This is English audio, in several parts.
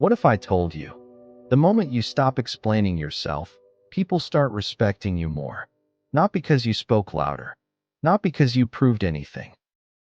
What if I told you, the moment you stop explaining yourself, people start respecting you more? Not because you spoke louder, not because you proved anything,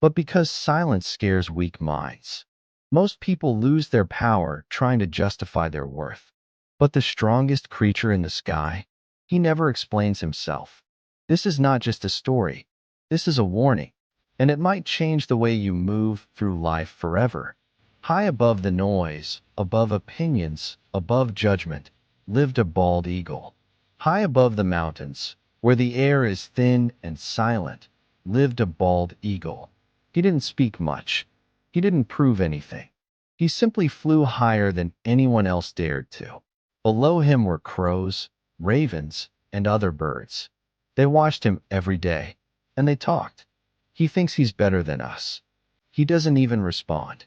but because silence scares weak minds. Most people lose their power trying to justify their worth. But the strongest creature in the sky, he never explains himself. This is not just a story. This is a warning, and it might change the way you move through life forever. High above the noise, above opinions, above judgment, lived a bald eagle. High above the mountains, where the air is thin and silent, lived a bald eagle. He didn't speak much. He didn't prove anything. He simply flew higher than anyone else dared to. Below him were crows, ravens, and other birds. They watched him every day, and they talked. He thinks he's better than us. He doesn't even respond.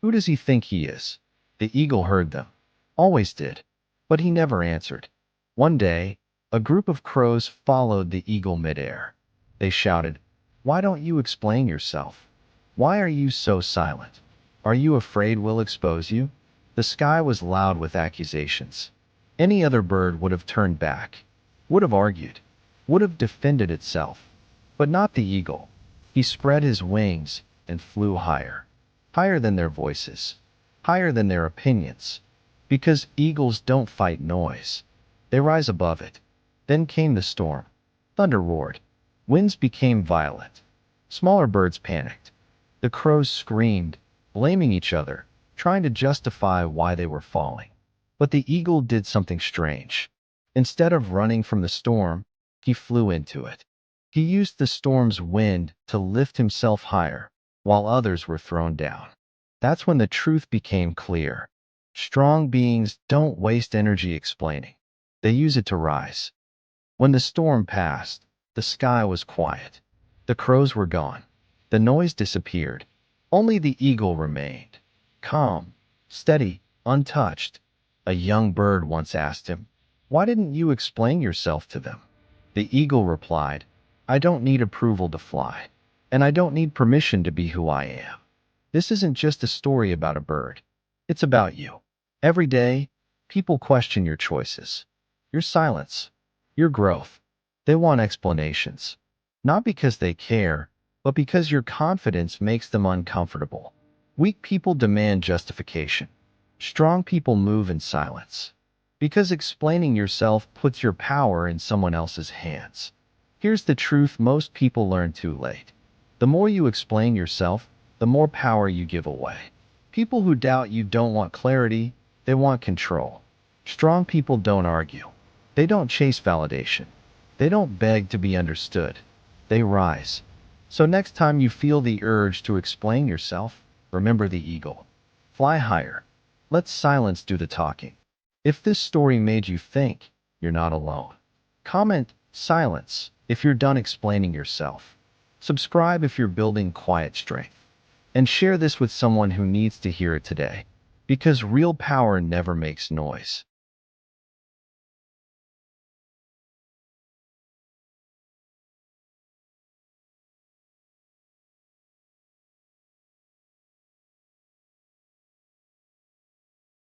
Who does he think he is? The eagle heard them. Always did. But he never answered. One day, a group of crows followed the eagle midair. They shouted, "Why don't you explain yourself? Why are you so silent? Are you afraid we'll expose you?" The sky was loud with accusations. Any other bird would have turned back, would have argued, would have defended itself. But not the eagle. He spread his wings and flew higher. Higher than their voices, higher than their opinions. Because eagles don't fight noise. They rise above it. Then came the storm. Thunder roared. Winds became violent. Smaller birds panicked. The crows screamed, blaming each other, trying to justify why they were falling. But the eagle did something strange. Instead of running from the storm, he flew into it. He used the storm's wind to lift himself higher, while others were thrown down. That's when the truth became clear. Strong beings don't waste energy explaining. They use it to rise. When the storm passed, the sky was quiet. The crows were gone. The noise disappeared. Only the eagle remained, calm, steady, untouched. A young bird once asked him, "Why didn't you explain yourself to them?" The eagle replied, "I don't need approval to fly, and I don't need permission to be who I am." This isn't just a story about a bird. It's about you. Every day, people question your choices, your silence, your growth. They want explanations. Not because they care, but because your confidence makes them uncomfortable. Weak people demand justification. Strong people move in silence. Because explaining yourself puts your power in someone else's hands. Here's the truth most people learn too late. The more you explain yourself, the more power you give away. People who doubt you don't want clarity, they want control. Strong people don't argue. They don't chase validation. They don't beg to be understood. They rise. So next time you feel the urge to explain yourself, remember the eagle. Fly higher. Let silence do the talking. If this story made you think, you're not alone. Comment silence if you're done explaining yourself. Subscribe if you're building quiet strength. And share this with someone who needs to hear it today. Because real power never makes noise.